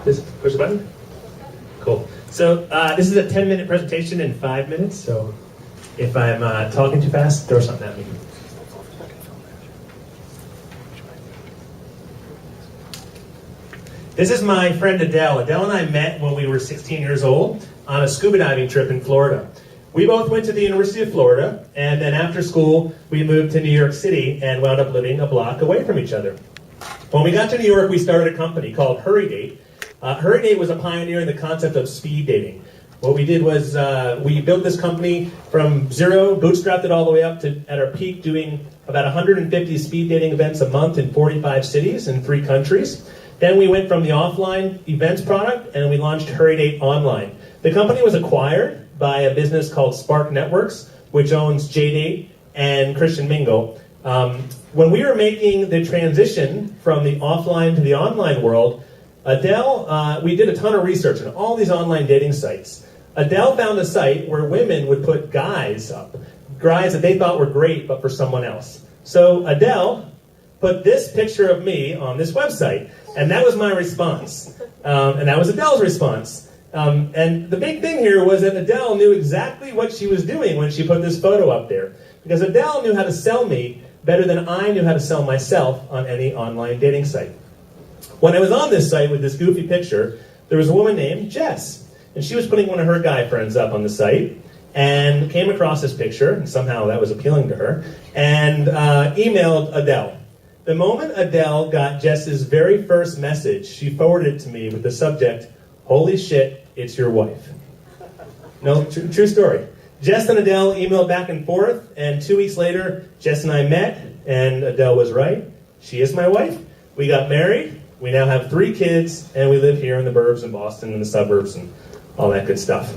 Just push the button. Cool. So this is a 10-minute presentation in 5 minutes. So if I'm talking too fast, throw something at me. This is my friend Adele. Adele and I met when we were 16 years old on a scuba diving trip in Florida. We both went to the University of Florida, and then after school, we moved to New York City and wound up living a block away from each other. When we got to New York, we started a company called Hurry Date. Hurry Date was a pioneer in the concept of speed dating. What we did was we built this company from zero, bootstrapped it all the way up to, at our peak, doing about 150 speed dating events a month in 45 cities in 3 countries. Then we went from the offline events product and we launched Hurry Date Online. The company was acquired by a business called Spark Networks, which owns JDate and Christian Mingle. When we were making the transition from the offline to the online world, Adele, we did a ton of research on all these online dating sites. Adele found a site where women would put guys up, guys that they thought were great but for someone else. So Adele put this picture of me on this website, and that was my response. And that was Adele's response. And the big thing here was that Adele knew exactly what she was doing when she put this photo up there. Because Adele knew how to sell me better than I knew how to sell myself on any online dating site. When I was on this site with this goofy picture, there was a woman named Jess. And she was putting one of her guy friends up on the site and came across this picture, and somehow that was appealing to her, and emailed Adele. The moment Adele got Jess's very first message, she forwarded it to me with the subject, "Holy shit, it's your wife." No, true story. Jess and Adele emailed back and forth, and 2 weeks later, Jess and I met, and Adele was right. She is my wife. We got married. We now have 3 kids, and we live here in the burbs in Boston, in the suburbs, and all that good stuff.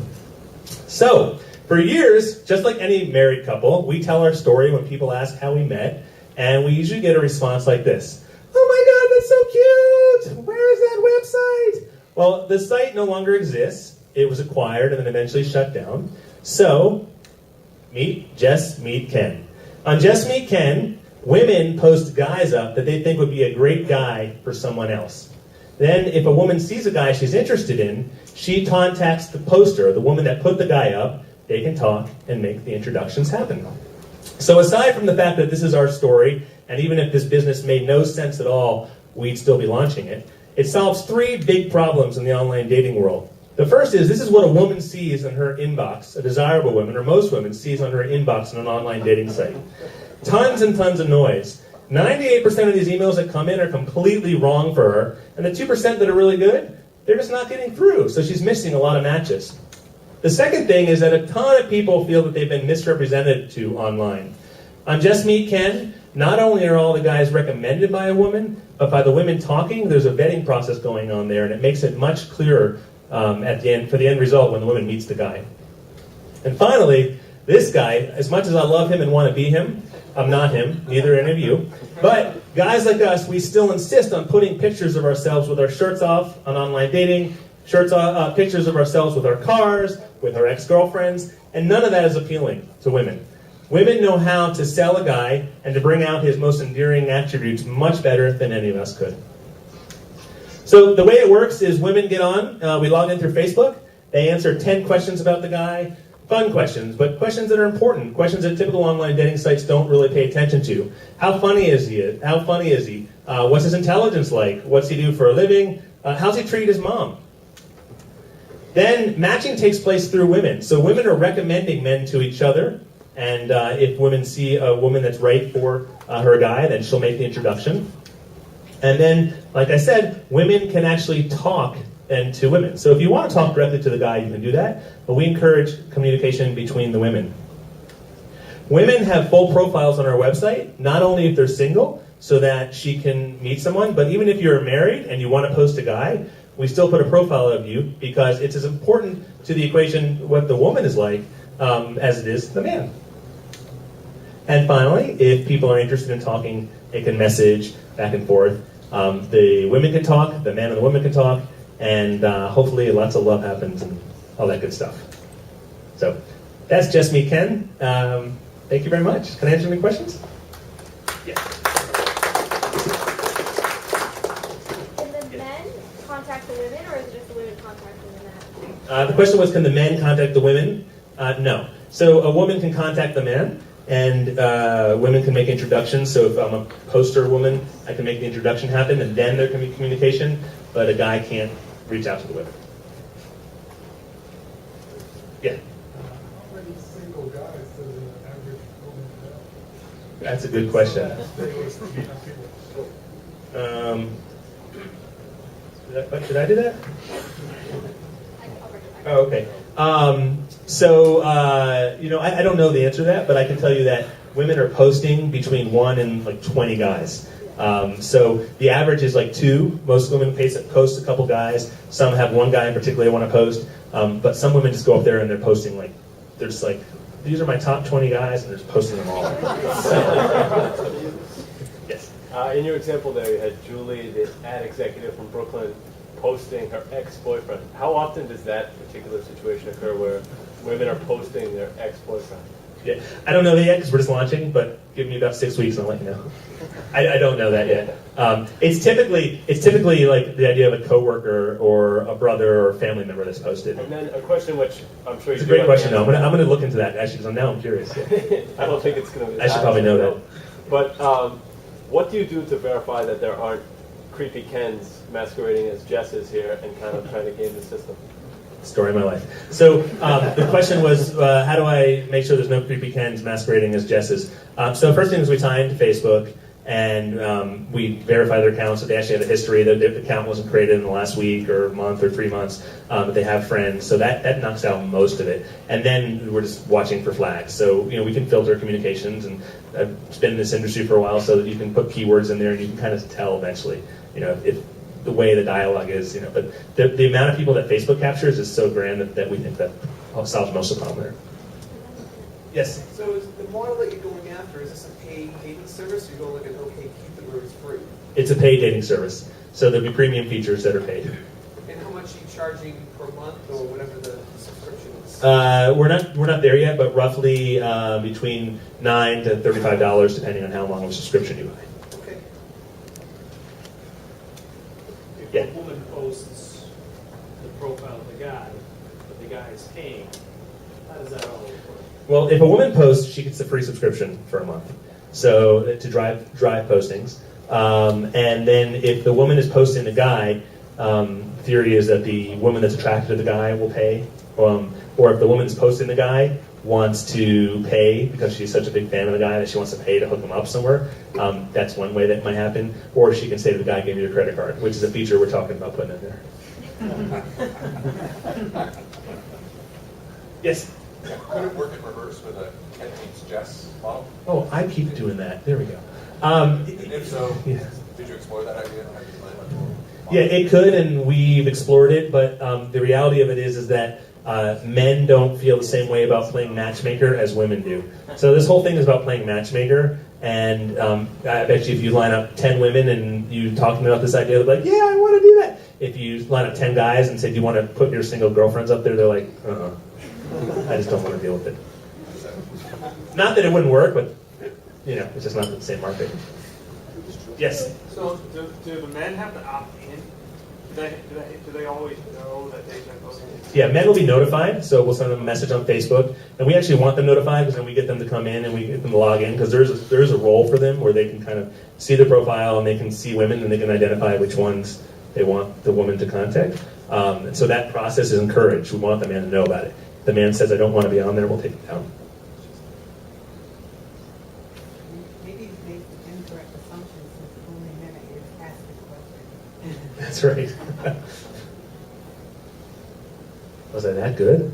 So, for years, just like any married couple, we tell our story when people ask how we met, and we usually get a response like this. "Oh my God, that's so cute! Where is that website?" Well, the site no longer exists. It was acquired and then eventually shut down. So, meet Jess, meet Ken. On Jess Meet Ken, women post guys up that they think would be a great guy for someone else. Then, if a woman sees a guy she's interested in, she contacts the poster, the woman that put the guy up. They can talk and make the introductions happen. So aside from the fact that this is our story, and even if this business made no sense at all, we'd still be launching it, it solves 3 big problems in the online dating world. The first is, this is what a woman sees in her inbox, a desirable woman, or most women, sees on her inbox on an online dating site. Tons and tons of noise. 98% of these emails that come in are completely wrong for her, and the 2% that are really good, they're just not getting through, so she's missing a lot of matches. The second thing is that a ton of people feel that they've been misrepresented to online. On Just Meet Ken, not only are all the guys recommended by a woman, but by the women talking, there's a vetting process going on there, and it makes it much clearer at the end, for the end result when the woman meets the guy. And finally, this guy, as much as I love him and want to be him, I'm not him, neither are any of you, but guys like us, we still insist on putting pictures of ourselves with our shirts off on online dating, pictures of ourselves with our cars, with our ex-girlfriends, and none of that is appealing to women. Women know how to sell a guy and to bring out his most endearing attributes much better than any of us could. So the way it works is women get on, we log in through Facebook, they answer 10 questions about the guy, fun questions, but questions that are important, questions that typical online dating sites don't really pay attention to. How funny is he? How funny is he? What's his intelligence like? What's he do for a living? How's he treat his mom? Then matching takes place through women. So women are recommending men to each other. And if women see a woman that's right for her guy, then she'll make the introduction. And then, like I said, women can actually talk to women. So if you want to talk directly to the guy, you can do that. But we encourage communication between the women. Women have full profiles on our website, not only if they're single, so that she can meet someone, but even if you're married and you want to post a guy, we still put a profile of you because it's as important to the equation what the woman is like as it is the man. And finally, if people are interested in talking, they can message back and forth. The women can talk, the man and the woman can talk, and hopefully lots of love happens and all that good stuff. So that's Just Me, Ken. Thank you very much. Can I answer any questions? Yeah. In the contact the women, or is it just the women contacting the men? The question was, can the men contact the women? No. So a woman can contact the man, and women can make introductions. So if I'm a poster woman, I can make the introduction happen, and then there can be communication, but a guy can't reach out to the women. Yeah? How many single guys does an average woman have? That's a good question. Did I do that? Oh, okay. I don't know the answer to that, but I can tell you that women are posting between 1 and like 20 guys. So the average is like 2. Most women post a couple guys. Some have one guy in particular they want to post. But some women just go up there and they're posting like, they're just like, these are my top 20 guys, and they're just posting them all. Yes. In your example there, you had Julie, the ad executive from Brooklyn, posting her ex-boyfriend. How often does that particular situation occur where women are posting their ex-boyfriend? Yeah, I don't know that yet because we're just launching, but give me about 6 weeks and I'll let you know. I don't know that yet. It's typically like the idea of a coworker or a brother or a family member that's posted. And then a question which I'm sure it's a great question though. I'm going to look into that actually because now I'm curious. Yeah. I don't think it's going to. I should probably know that. But what do you do to verify that there aren't creepy Kens masquerading as Jesses here and kind of trying to game the system? Story of my life. So the question was, how do I make sure there's no creepy Kens masquerading as Jesses? So first thing is we tie into Facebook, and we verify their accounts. So they actually have a history. The account wasn't created in the last week or month or 3 months, but they have friends. So that knocks out most of it. And then we're just watching for flags. So we can filter communications, and I've been in this industry for a while, so that you can put keywords in there, and you can kind of tell eventually, if the way the dialogue is, but the amount of people that Facebook captures is so grand that we think that solves most of the problem there. Yes? So is the model that you're going after, is this a paid dating service, or you're going like an OK Cupid where it's free? It's a paid dating service. So there'll be premium features that are paid. And how much are you charging per month or whatever the subscription is? We're not there yet, but roughly between $9 to $35 depending on how long of a subscription you buy. If a woman posts the profile of the guy, but the guy is paying, how does that all work? Well, if a woman posts, she gets a free subscription for a month, so to drive postings. And then if the woman is posting the guy, theory is that the woman that's attracted to the guy will pay. Or if the woman's posting the guy wants to pay because she's such a big fan of the guy that she wants to pay to hook him up somewhere, that's one way that might happen. Or she can say to the guy, give me your credit card, which is a feature we're talking about putting in there. Yes? Could it work in reverse with a Ken meets Jess model? Oh, I keep doing that. There we go. And if so, yeah. did you explore that idea? Yeah, it could, and we've explored it, but the reality of it is that men don't feel the same way about playing matchmaker as women do. So this whole thing is about playing matchmaker, and I bet you if you line up 10 women and you talk to them about this idea, they're like, yeah, I want to do that. If you line up 10 guys and say, do you want to put your single girlfriends up there, they're like, I just don't want to deal with it. Not that it wouldn't work, but it's just not the same market. Yes? So do the men have to opt in? Do they always know that they're going to? Yeah, men will be notified, so we'll send them a message on Facebook, and we actually want them notified because then we get them to come in and we get them to log in because there's a role for them where they can kind of see the profile and they can see women and they can identify which ones they want the woman to contact. And so that process is encouraged. We want the man to know about it. If the man says, I don't want to be on there, we'll take it down. Maybe you make incorrect assumptions since only men are asked the question. That's right. Was I that good?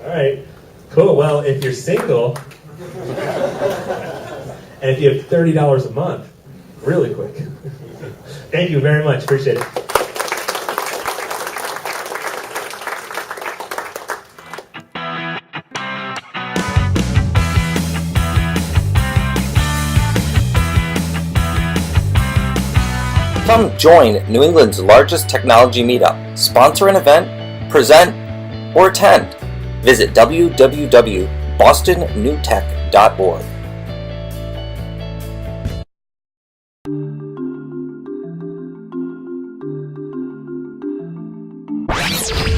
All right. Cool. Well, if you're single, and if you have $30 a month, really quick. Thank you very much. Appreciate it. Come join New England's largest technology meetup, sponsor an event, present, or attend. Visit www.bostonnewtech.org. Bye.